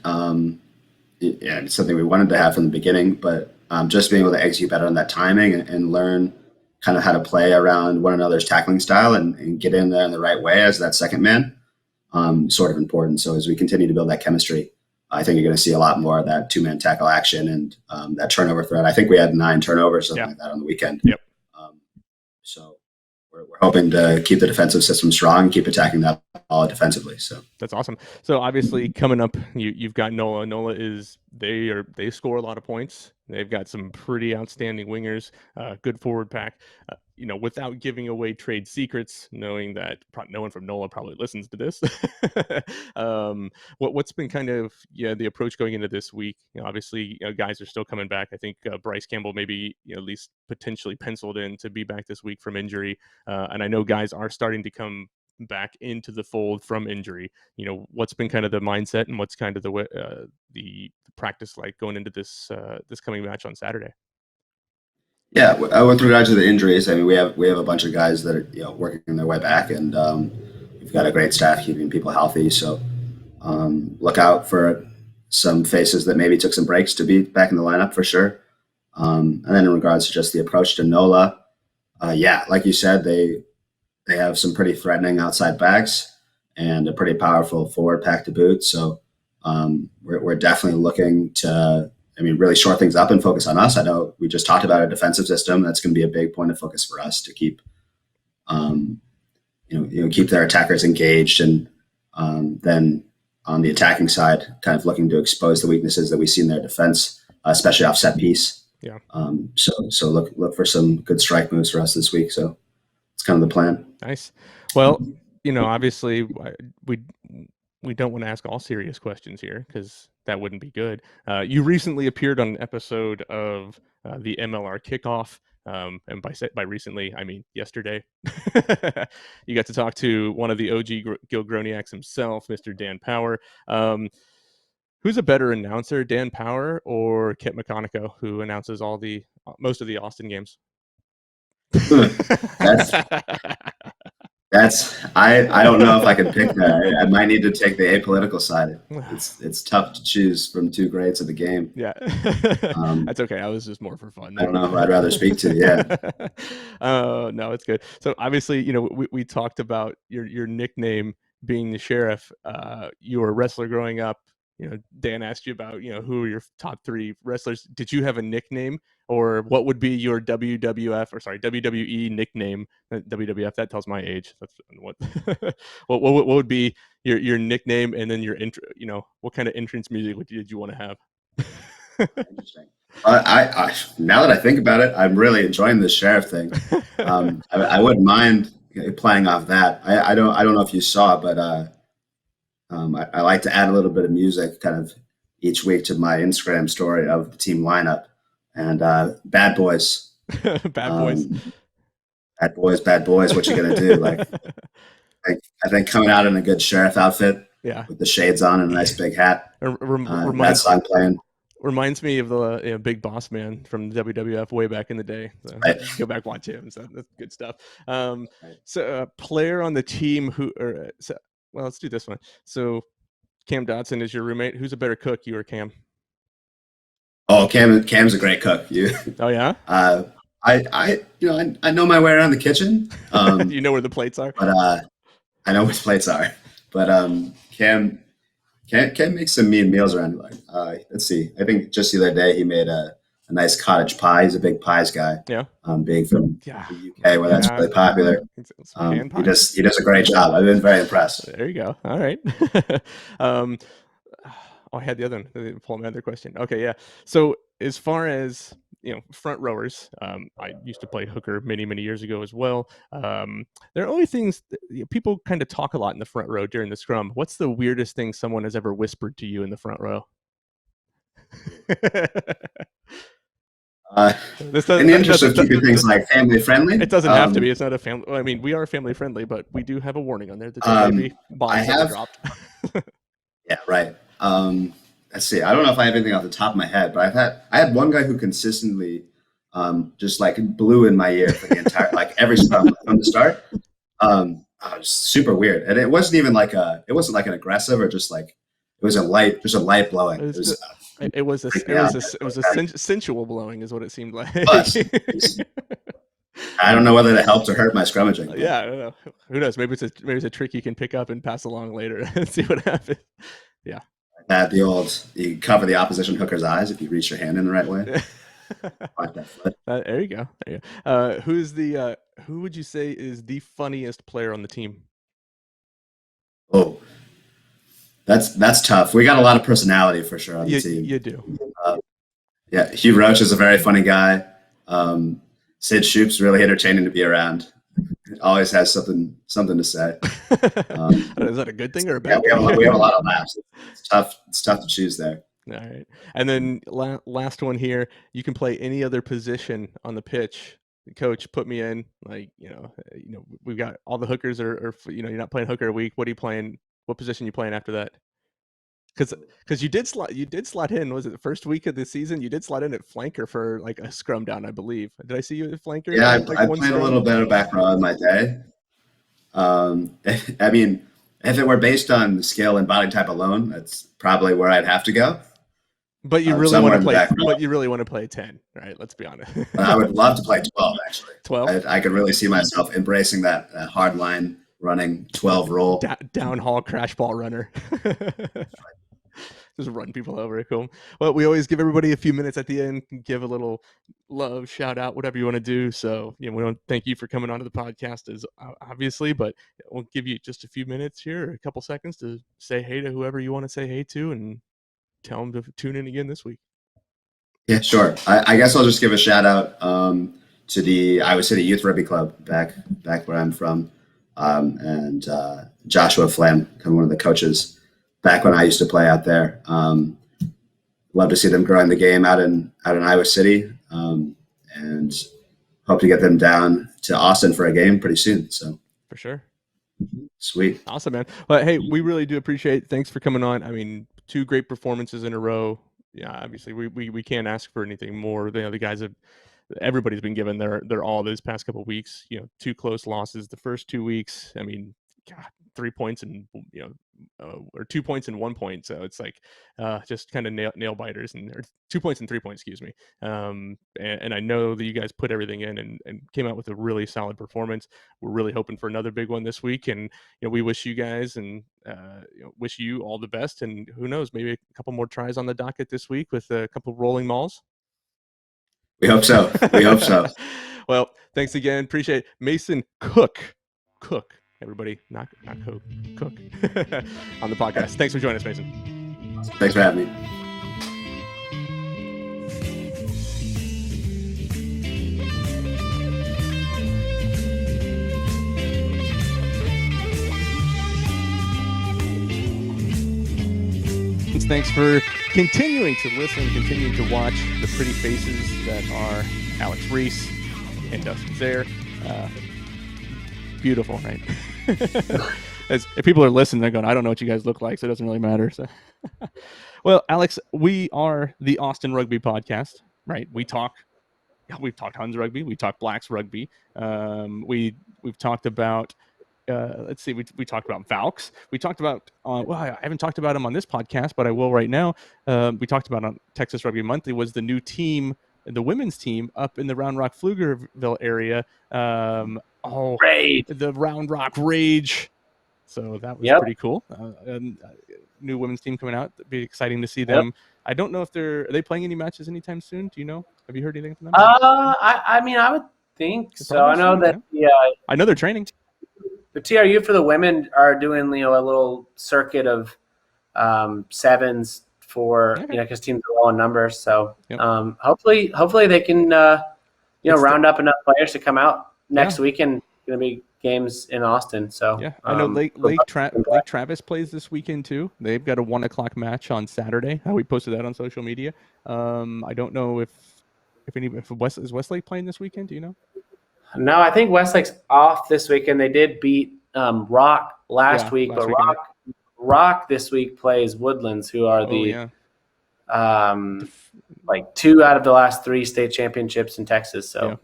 It's something we wanted to have from the beginning, but just being able to execute better on that timing and learn kind of how to play around one another's tackling style and get in there in the right way as that second man, sort of important. So as we continue to build that chemistry, I think you're going to see a lot more of that 2-man tackle action and that turnover threat. I think we had 9 turnovers, something like that on the weekend. Yep. So we're hoping to keep the defensive system strong, keep attacking that ball defensively. So that's awesome. So obviously coming up, you've got Nola. Nola they score a lot of points. They've got some pretty outstanding wingers, good forward pack. Without giving away trade secrets, knowing that no one from Nola probably listens to this. What's been kind of the approach going into this week? Obviously, guys are still coming back. I think Bryce Campbell maybe at least potentially penciled in to be back this week from injury, and I know guys are starting to come back into the fold from injury. What's been kind of the mindset and what's kind of the practice like going into this coming match on Saturday? Yeah, with regard to the injuries, I mean, we have a bunch of guys that are working their way back, and we've got a great staff keeping people healthy. So look out for some faces that maybe took some breaks to be back in the lineup for sure. And then in regards to just the approach to Nola, like you said, they have some pretty threatening outside backs and a pretty powerful forward pack to boot. So we're definitely looking to, really shore things up and focus on us. I know we just talked about a defensive system. That's going to be a big point of focus for us to keep, keep their attackers engaged and then on the attacking side, kind of looking to expose the weaknesses that we see in their defense, especially off set piece. Yeah. So look for some good strike moves for us this week. So it's kind of the plan. Nice. Well, obviously we don't want to ask all serious questions here because that wouldn't be good. You recently appeared on an episode of the MLR Kickoff. And by recently, I mean yesterday. You got to talk to one of the OG Gilgroniacs himself, Mr. Dan Power. Who's a better announcer, Dan Power or Kit McConico, who announces most of the Austin games? I don't know if I could pick that. I might need to take the apolitical side. It's tough to choose from two greats of the game. Yeah. That's okay. I was just more for fun. I don't know who I'd rather speak to. Yeah. No, it's good. So obviously, we talked about your nickname being the Sheriff. You were a wrestler growing up. Dan asked you about, who are your top 3 wrestlers. Did you have a nickname, or what would be your WWE nickname? WWF, that tells my age. That's what what would be your nickname, and then your intro, what kind of entrance music did you want to have? Interesting. I now that I think about it, I'm really enjoying this Sheriff thing. I wouldn't mind playing off that. I don't know if you saw, but I like to add a little bit of music kind of each week to my Instagram story of the team lineup, and Bad Boys. Bad boys. What you gonna do? Like, I think coming out in a good Sheriff outfit, with the shades on and a nice big hat. That song playing. Reminds me of the Big Boss Man from the WWF way back in the day. So right. Go back, watch him. So that's good stuff. So a player on the team well, let's do this one. So Cam Dotson is your roommate. Who's a better cook, you or Cam? Oh, Cam's a great cook. Oh yeah. I know my way around the kitchen. You know where the plates are. But I know where the plates are. But Cam makes some mean meals around. Let's see. I think just the other day he made a nice cottage pie. He's a big pies guy. Yeah. Being from the UK, where that's really popular. He does a great job. I've been very impressed. There you go. All right. I had the other one. Pull my other question. Okay, yeah. So as far as front rowers, I used to play hooker many years ago as well. There are only things people kind of talk a lot in the front row during the scrum. What's the weirdest thing someone has ever whispered to you in the front row? In the interest of keeping things like family friendly, it doesn't have to be. It's not a family. I mean, we are family friendly, but we do have a warning on there that there may be bombs that are dropped. Yeah, right. Let's see. I don't know if I have anything off the top of my head, but I had one guy who consistently just like blew in my ear for the entire every scrum from the start. It was super weird, and it wasn't even it wasn't like an aggressive or just like it was a light blowing. It was a sensual blowing, is what it seemed like. I don't know whether it helped or hurt my scrummaging. Yeah, I don't know. Who knows? Maybe it's a trick you can pick up and pass along later and see what happens. Yeah. You cover the opposition hooker's eyes if you reach your hand in the right way. Like that foot. There you go. Who would you say is the funniest player on the team? Oh, that's tough. We got a lot of personality for sure on the team. You do. Yeah, Hugh Roach is a very funny guy. Sid Shoop's really entertaining to be around. Always has something to say. Is that a good thing or a bad thing? We have a lot of laughs. It's tough to choose there. All right. And then last one here, you can play any other position on the pitch. Coach, put me in. We've got all the hookers are you're not playing hooker a week. What are you playing? What position are you playing after that? Because you did slot in. Was it the first week of the season? You did slot in at flanker for like a scrum down, I believe. Did I see you at flanker? Yeah, I played a little bit of back row in my day. I mean, if it were based on skill and body type alone, that's probably where I'd have to go. But you really want to play. But you really want to play 10, right? Let's be honest. I would love to play 12. Actually, 12. I could really see myself embracing that hard line running 12 roll down hall crash ball runner. Just run people over. Cool. Well, we always give everybody a few minutes at the end, give a little love, shout out, whatever you want to do. So, we don't thank you for coming onto the podcast, as obviously, but we'll give you just a few minutes here, a couple seconds to say hey to whoever you want to say hey to, and tell them to tune in again this week. Yeah, sure. I guess I'll just give a shout out to the Iowa City Youth Rugby Club back where I'm from, and Joshua Flam, kind of one of the coaches back when I used to play out there. Love to see them growing the game out in Iowa City, and hope to get them down to Austin for a game pretty soon. So for sure. Sweet. Awesome, man. But hey, we really do appreciate it. Thanks for coming on. I mean, 2 great performances in a row. Yeah, obviously we can't ask for anything more. The guys have, everybody's been given their all this past couple of weeks. 2 close losses the first 2 weeks. I mean, God, 3 points and or 2 points and 1 point. So it's like just kind of nail biters, or 2 points and 3 points, excuse me. And I know that you guys put everything in and came out with a really solid performance. We're really hoping for another big one this week, and we wish you guys and wish you all the best. And who knows, maybe a couple more tries on the docket this week with a couple rolling mauls. We hope so. Well, thanks again. Appreciate it. Mason Cook. Everybody, not Coke. Cook on the podcast. Thanks for joining us, Mason. Thanks for having me. Thanks for continuing to listen, continuing to watch the pretty faces that are Alex Rees and Dustin Zerrer. Beautiful, right? As if people are listening, they're going, I don't know what you guys look like, so it doesn't really matter. So, well, Alex, we are the Austin Rugby Podcast, right? We've talked Huns rugby, we talk Blacks rugby, we've talked about. Let's see. We talked about Valks. We talked about. Well, I haven't talked about them on this podcast, but I will right now. We talked about on Texas Rugby Monthly was the new team, the women's team up in the Round Rock Pflugerville area. The Round Rock Rage. So that was pretty cool. New women's team coming out. It'd be exciting to see them. I don't know if are they playing any matches anytime soon. Do you know? Have you heard anything from them? I mean, I would think so. I know that. Yeah. I know they're training. The TRU for the women are doing, a little circuit of sevens for, because teams are low in numbers. So hopefully they can, round up enough players to come out next week, and going to be games in Austin. So I know Lake Travis plays this weekend too. They've got a 1:00 match on Saturday. We posted that on social media. I don't know if Westlake playing this weekend. Do you know? No, I think Westlake's off this weekend. They did beat Rock last week, but Rock this week plays Woodlands, who are like 2 out of the last 3 state championships in Texas. So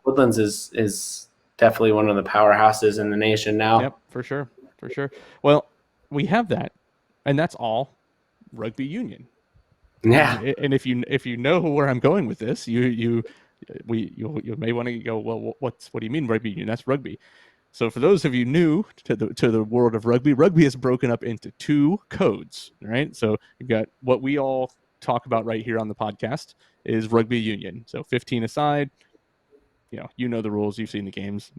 Woodlands is definitely one of the powerhouses in the nation now. Yep, for sure. Well, we have that, and that's all rugby union. Yeah, and if you know where I'm going with this, you may want to go, well, what do you mean rugby union? That's rugby. So for those of you new to the world of rugby is broken up into 2 codes, right? So you've got what we all talk about right here on the podcast is rugby union. So 15 aside, you know the rules, you've seen the games,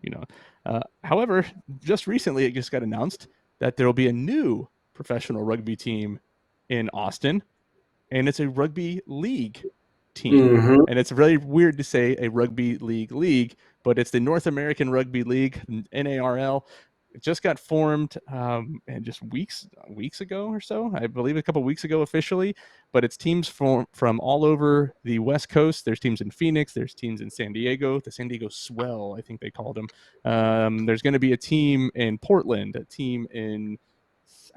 However, just recently it just got announced that there will be a new professional rugby team in Austin, and it's a rugby league team. And it's really weird to say a rugby league, but it's the North American Rugby League, NARL. It just got formed and just weeks ago or so, I believe a couple weeks ago officially, but it's teams from all over the West Coast. There's teams in Phoenix, there's teams in San Diego, the San Diego Swell, I think they called them. There's going to be a team in Portland, a team in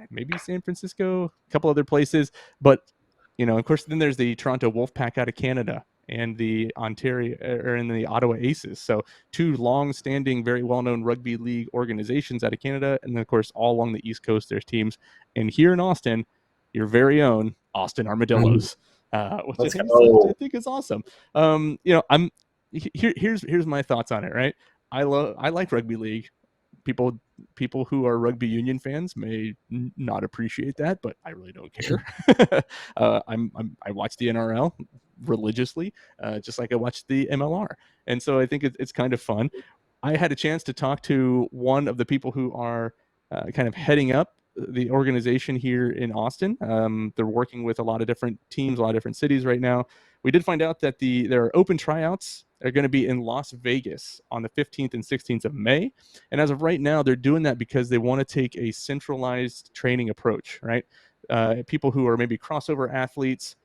maybe San Francisco, a couple other places, but of course, then there's the Toronto Wolfpack out of Canada and the Ottawa Aces. So 2 long-standing, very well-known rugby league organizations out of Canada, and then of course all along the East Coast there's teams. And here in Austin, your very own Austin Armadillos, which I think is awesome. Here's my thoughts on it. Right, I like rugby league. people who are rugby union fans may not appreciate that, but I really don't care. I watch the NRL religiously, just like I watch the MLR, and so I think it's kind of fun. I had a chance to talk to one of the people who are kind of heading up the organization here in Austin. They're working with a lot of different teams, a lot of different cities right now. We did find out that their open tryouts are going to be in Las Vegas on the 15th and 16th of May. And as of right now, they're doing that because they want to take a centralized training approach, right? People who are maybe crossover athletes,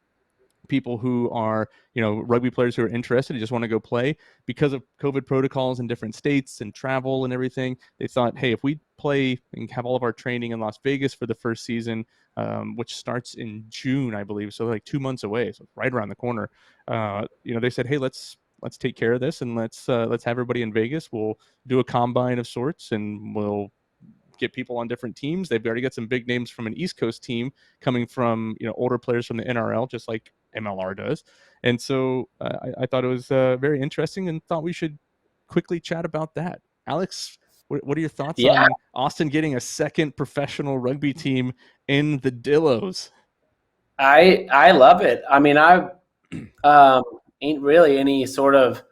people who are, rugby players who are interested and just want to go play, because of COVID protocols in different states and travel and everything. They thought, hey, if we play and have all of our training in Las Vegas for the first season, which starts in June, I believe, so like 2 months away, so right around the corner. They said, hey, let's take care of this, and let's have everybody in Vegas. We'll do a combine of sorts, and we'll get people on different teams. They've already got some big names from an East Coast team coming from older players from the NRL, just like MLR does. And so I thought it was very interesting, and thought we should quickly chat about that. Alex, what are your thoughts on Austin getting a second professional rugby team in the Dillos? I love it. I mean, I ain't really any sort of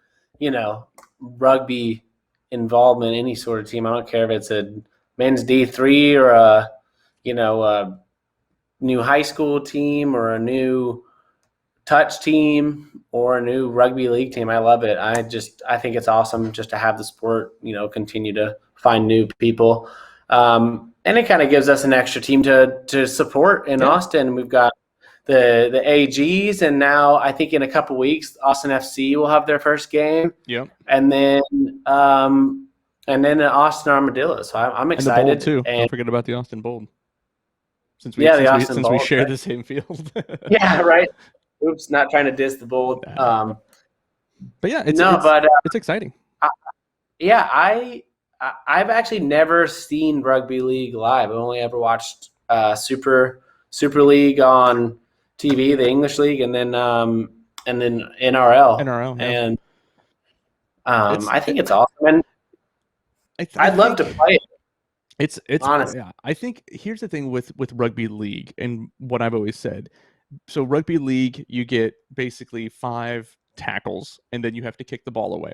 rugby involvement, any sort of team. I don't care if it's a men's D3 or a new high school team or a new touch team or a new rugby league team. I love it. I think it's awesome just to have the sport, continue to find new people. And it kind of gives us an extra team to support in Austin. We've got the AGs, and now I think in a couple weeks, Austin FC will have their first game. Yep. And then the Austin Armadillos. So I'm excited. And the Bold too. Don't forget about the Austin Bold. Since we share the same field. Yeah, right. Oops, not trying to diss the Bold. But yeah, it's exciting. I've actually never seen rugby league live. I've only ever watched Super League on TV, the English league, and then NRL. NRL, yeah. And I think it's awesome, and I'd love to play it. It's honestly. Yeah. I think here's the thing with rugby league, and what I've always said. So rugby league, you get basically 5 tackles, and then you have to kick the ball away.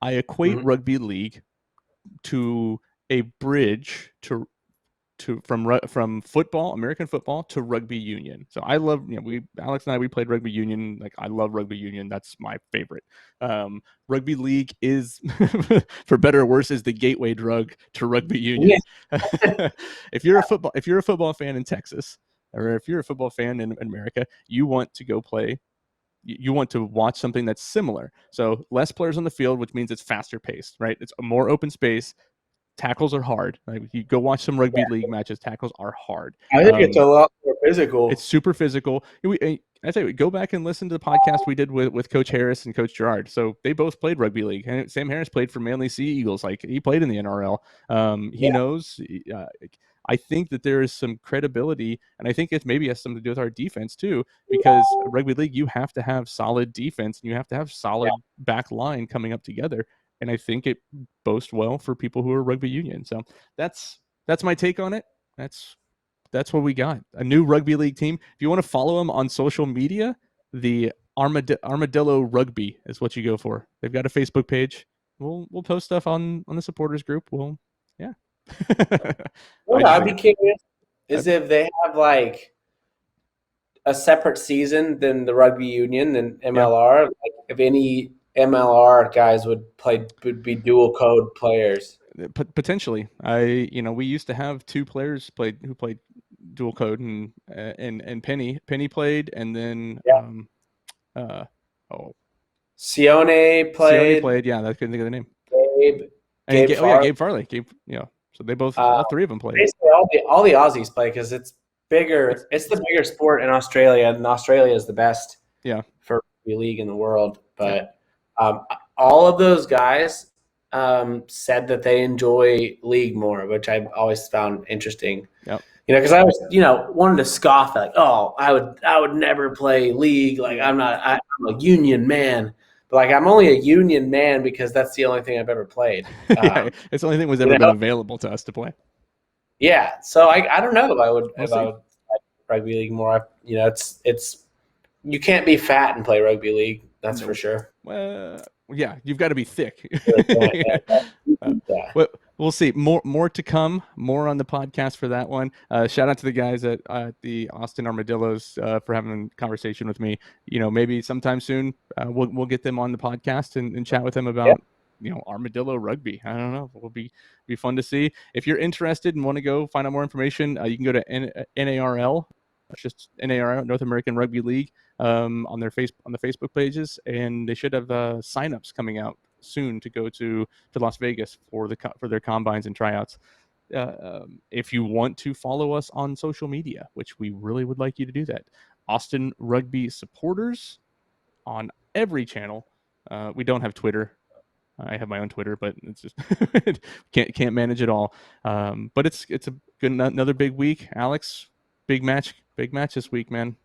I equate rugby league to a bridge from football, American football, to rugby union. So I love, Alex and I, we played rugby union. Like, I love rugby union. That's my favorite. Rugby league is, for better or worse, is the gateway drug to rugby union. Yeah. If you're a football fan in Texas, or if you're a football fan in America, you want to go play. You want to watch something that's similar. So less players on the field, which means it's faster paced, right? It's a more open space. Tackles are hard. Like, you go watch some rugby league matches. Tackles are hard. I think it's a lot more physical. It's super physical. I tell you, go back and listen to the podcast we did with Coach Harris and Coach Gerard. So they both played rugby league. And Sam Harris played for Manly Sea Eagles. Like, he played in the NRL. He knows. I think that there is some credibility, and I think it maybe has something to do with our defense too, because rugby league, you have to have solid defense and you have to have solid back line coming up together. And I think it boasts well for people who are rugby union. So that's my take on it. That's what we got. A new rugby league team. If you want to follow them on social media, the Armadillo Rugby is what you go for. They've got a Facebook page. We'll post stuff on the supporters group. What I'd be curious is if they have like a separate season than the rugby union and MLR. Yeah. Like, if any MLR guys would be dual code players. Potentially, we used to have 2 players who played dual code, and Penny played, and then Sione played. Yeah, I couldn't think of the name. Gabe Farley. So they both, all 3 of them played. Basically, all the Aussies play because it's bigger. It's the bigger sport in Australia, and Australia is the best for rugby league in the world. But all of those guys said that they enjoy league more, which I've always found interesting. Yep. Because I was, wanted to scoff at, like, oh, I would never play league. Like, I'm a union man. But like, I'm only a union man because that's the only thing I've ever played. Yeah, it's the only thing that was ever been available to us to play. Yeah, so I don't know if I would like rugby league more. You know, it's you can't be fat and play rugby league. That's for sure. Yeah, you've got to be thick. Yeah. Well, we'll see. More to come. More on the podcast for that one. Shout out to the guys at the Austin Armadillos for having a conversation with me. You know, maybe sometime soon we'll get them on the podcast and chat with them about armadillo rugby. I don't know. It'll be fun to see. If you're interested and want to go find out more information, you can go to NARL. It's just NARL, North American Rugby League, on the Facebook pages, and they should have signups coming out soon to go to Las Vegas for their combines and tryouts. If you want to follow us on social media, which we really would like you to do that, Austin Rugby Supporters on every channel. We don't have Twitter. I have my own Twitter, but it's just can't manage it all. But it's a good another big week, Alex. Big match this week, man.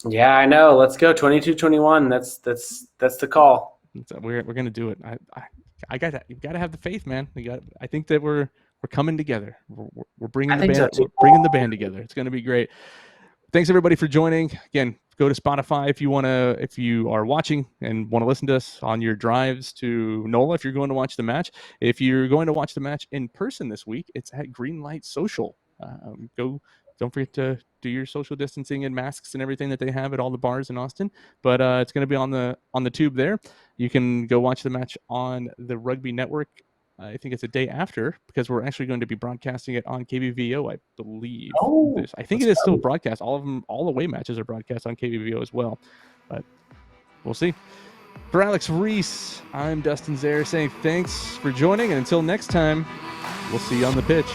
Yeah, I know. Let's go 22-21. That's the call. We're gonna do it. I got that. You've got to have the faith, man. I think that we're coming together. We're bringing the band. We're bringing the band together. It's gonna be great. Thanks everybody for joining. Again, go to Spotify if you are watching and want to listen to us on your drives to Nola. If you're going to watch the match, if you're going to watch the match in person this week, it's at Greenlight Social. Don't forget to do your social distancing and masks and everything that they have at all the bars in Austin. But it's going to be on the tube there. You can go watch the match on the Rugby Network. I think it's a day after, because we're actually going to be broadcasting it on KBVO, I believe. I think it is still broadcast. All the away matches are broadcast on KBVO as well. But we'll see. For Alex Rees, I'm Dustin Zerrer saying thanks for joining, and until next time, we'll see you on the pitch.